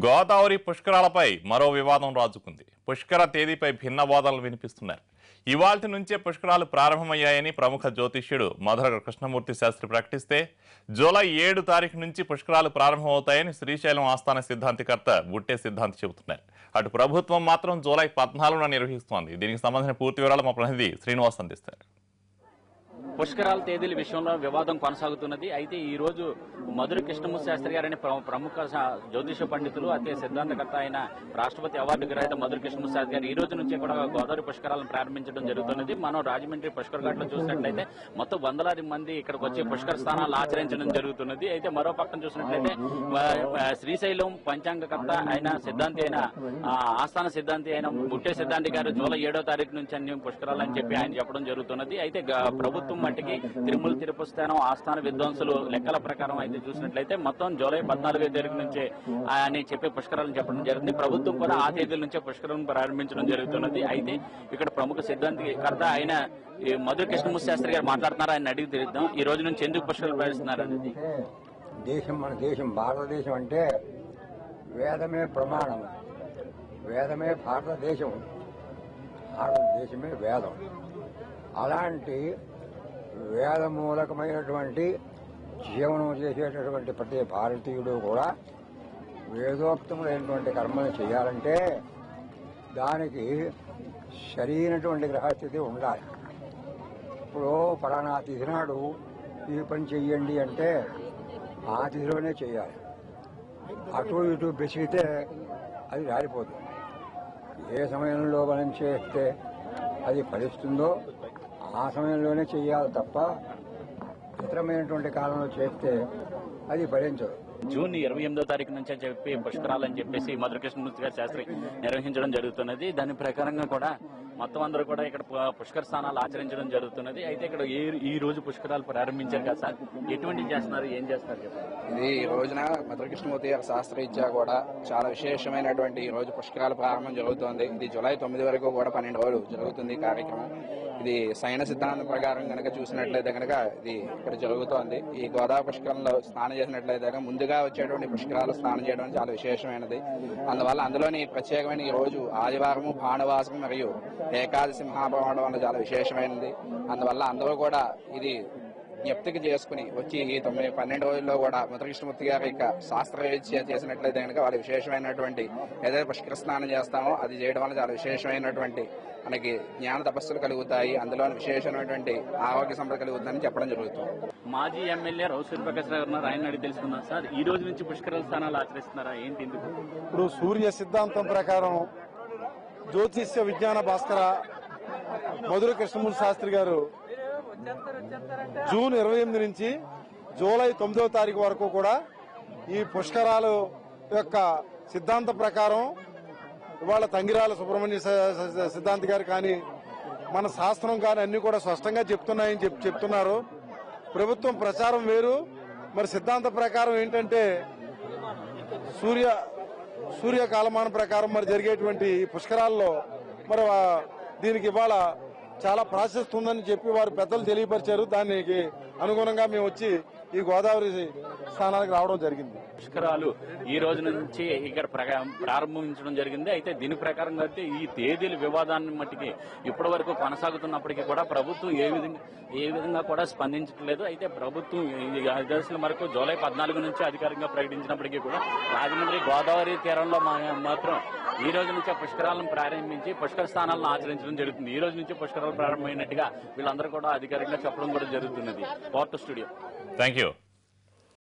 గోదావరి పుష్కరాలపై మరో వివాదం రాజుకుంది. పుష్కర తేదీపై భిన్న వాదనలు వినిపిస్తున్నారు. ఇవాల్టి నుంచే పుష్కరాలు ప్రారంభమయ్యాయని ప్రముఖ జ్యోతిష్యుడు మధుర కృష్ణమూర్తి శాస్త్రి ప్రకటిస్తే, జూలై 7 తారీఖు నుంచి పుష్కరాలు ప్రారంభమవుతాయని శ్రీశైలం ఆస్థాన సిద్ధాంతికర్త బుట్టే సిద్ధాంతి చెబుతున్నారు. అటు ప్రభుత్వం మాత్రం జూలై 14న నిర్వహిస్తోంది. దీనికి సంబంధించిన పూర్తి వివరాలు మా ప్రతినిధి శ్రీనివాస్ అందిస్తారు. పుష్కరాల తేదీల విషయంలో వివాదం కొనసాగుతున్నది. అయితే ఈ రోజు మధుర కృష్ణమూర్తి శాస్త్రి గారని ప్రముఖ జ్యోతిష పండితులు, అదే సిద్ధాంతకర్త అయిన రాష్ట్రపతి అవార్డు గ్రహీత మధుర కృష్ణమూర్తి శాస్త్రి గారు ఈ రోజు నుంచి కూడా గోదావరి పుష్కరాలను ప్రారంభించడం జరుగుతున్నది. మనం రాజమండ్రి పుష్కర ఘాట్లో చూసినట్లయితే మొత్తం వందలాది మంది ఇక్కడికి వచ్చి పుష్కర స్నానాలు ఆచరించడం జరుగుతున్నది. అయితే మరో పక్కన చూసినట్లయితే శ్రీశైలం పంచాంగకర్త అయిన సిద్ధాంతి అయిన ఆస్థాన సిద్ధాంతి అయిన బుట్టే సిద్ధాంతి గారు జూలై 7వ తారీఖు నుంచి అన్ని పుష్కరాలు అని చెప్పి ఆయన చెప్పడం జరుగుతున్నది. అయితే ప్రభుత్వం మట్టికి తిరుమల తిరుపతి ఆస్థాన విద్వాంసులు లెక్కల ప్రకారం అయితే చూసినట్లయితే మొత్తం జూలై 14వ తేదీ నుంచే అని చెప్పి పుష్కరాలను చెప్పడం జరిగింది. ప్రభుత్వం కూడా ఆ తేదీల నుంచే పుష్కరాలను ప్రారంభించడం జరుగుతున్నది. అయితే ఇక్కడ ప్రముఖ సిద్ధాంతికర్త అయిన మధుర కృష్ణమూర్తి శాస్త్రి గారు మాట్లాడుతున్నారు. ఆయన అడిగి తెలుద్దాం, ఈ రోజు నుంచి ఎందుకు పుష్కరాలు ప్రవేశిస్తున్నారు అనేది. మన దేశం భారతదేశం అంటే వేదమే ప్రమాణం, వేదమే భారతదేశం, భారతదేశమే వేదం. అలాంటి వేదమూలకమైనటువంటి జీవనం చేసేటటువంటి ప్రతి భారతీయుడు కూడా వేదోక్తములైనటువంటి కర్మలు చేయాలంటే దానికి సరైనటువంటి గ్రహస్థితి ఉండాలి. ఇప్పుడు ఫలానా తిథి నాడు ఈ పని చెయ్యండి అంటే ఆ తిథిలోనే చేయాలి. అటు ఇటు బెసిగితే అది రాలిపోతుంది. ఏ సమయంలో మనం చేస్తే అది ఫలిస్తుందో ఆ సమయంలోనే చెయ్యాలి తప్ప ఇతరమైనటువంటి కాలంలో చేస్తే అది ఫలించదు. జూన్ 28వ తారీఖు నుంచి చెప్పి పుష్కరాలు అని చెప్పేసి మధుర కృష్ణమూర్తి గారి శాస్త్రి నిర్వహించడం జరుగుతున్నది. దాని ప్రకారంగా కూడా మొత్తం అందరూ కూడా ఇక్కడ పుష్కర స్నానాలు ఆచరించడం జరుగుతున్నది. అయితే ఇక్కడ ఈ రోజు పుష్కరాలు ప్రారంభించారు కదా సార్, ఎటువంటి చేస్తున్నారు, ఏం చేస్తారు చెప్పండి. ఇది ఈ రోజున మధుర కృష్ణమూర్తి గారి శాస్త్రరీత్యా కూడా చాలా విశేషమైనటువంటి ఈ రోజు పుష్కరాల ప్రారంభం జరుగుతోంది. ఇది జూలై 9 వరకు కూడా 12 రోజులు జరుగుతుంది కార్యక్రమం. ఇది సైన సిద్ధాంతం ప్రకారం కనుక చూసినట్లయితే కనుక ఇది ఇక్కడ జరుగుతోంది. ఈ గోదావరి పుష్కరంలో స్నానం చేసినట్లయితే ముందుగా వచ్చేటువంటి పుష్కరాలు స్నానం చేయడం చాలా విశేషమైనది. అందువల్ల అందులోని ప్రత్యేకమైన ఈ రోజు ఆదివారము, భానువాసం మరియు ఏకాదశి మహాప్రమాణం వల్ల చాలా విశేషమైనది. అందువల్ల అందరూ కూడా ఇది జ్ఞప్తికి చేసుకుని వచ్చి ఈ 12 రోజుల్లో కూడా మధుర కృష్ణమూర్తి గారి యొక్క శాస్త్రరీత్యా చేసినట్లయితే కనుక వాళ్ళు విశేషమైనటువంటి ఏదైతే పుష్కర స్నానం చేస్తామో అది చేయడం వల్ల చాలా విశేషమైనటువంటి మనకి జ్ఞాన తపస్సులు కలుగుతాయి. అందులో విశేషమైనటువంటి ఆరోగ్య సంపద కలుగుతుందని చెప్పడం జరుగుతుంది. మాజీ ఎమ్మెల్యే రావు సూర్యప్రకాశ్ రావు ఉన్నారు, ఆయన అడిగి తెలుసుకున్నాం. సార్, ఈ రోజు నుంచి పుష్కరాల స్నానాలు ఆచరిస్తున్నారా, ఏంటి ఎందుకు? ఇప్పుడు సూర్య సిద్ధాంతం ప్రకారం జ్యోతిష్య విజ్ఞాన భాస్కర మధుర కృష్ణమూర్తి శాస్త్రి గారు జూన్ 28 నుంచి జూలై 9వ తారీఖు వరకు కూడా ఈ పుష్కరాలు యొక్క సిద్ధాంత ప్రకారం ఇవాళ తంగిరాల సుబ్రహ్మణ్య సిద్ధాంతి గారు కానీ మన శాస్త్రం కానీ అన్ని కూడా స్పష్టంగా చెప్తున్నాయని చెప్తున్నారు. ప్రభుత్వం ప్రచారం వేరు, మరి సిద్ధాంత ప్రకారం ఏంటంటే సూర్య కాలమానం ప్రకారం మరి జరిగేటువంటి పుష్కరాల్లో మరి దీనికి ఇవాళ చాలా ప్రాశస్త్యం ఉందని చెప్పి వారు పెద్దలు తెలియపరిచారు. దానికి అనుగుణంగా మేము వచ్చి ఈ గోదావరి స్నానానికి రావడం జరిగింది. పుష్కరాలు ఈ రోజు నుంచి ఇక్కడ ప్రారంభించడం జరిగింది. అయితే దీని ప్రకారంగా అయితే ఈ తేదీల వివాదాన్ని మట్టికి ఇప్పటి వరకు కొనసాగుతున్నప్పటికీ కూడా ప్రభుత్వం ఏ విధంగా కూడా స్పందించట్లేదు. అయితే ప్రభుత్వం దశల వరకు జూలై 14 నుంచి అధికారికంగా ప్రకటించినప్పటికీ కూడా రాజమండ్రి గోదావరి తీరంలో మాత్రం ఈ రోజు నుంచే పుష్కరాలను ప్రారంభించి పుష్కర స్థానాలను ఆచరించడం జరుగుతుంది. ఈ రోజు నుంచి పుష్కరాలు ప్రారంభమైనట్టుగా వీళ్ళందరూ కూడా అధికారికంగా చెప్పడం కూడా జరుగుతున్నది. వార్తా స్టూడియో. Thank you.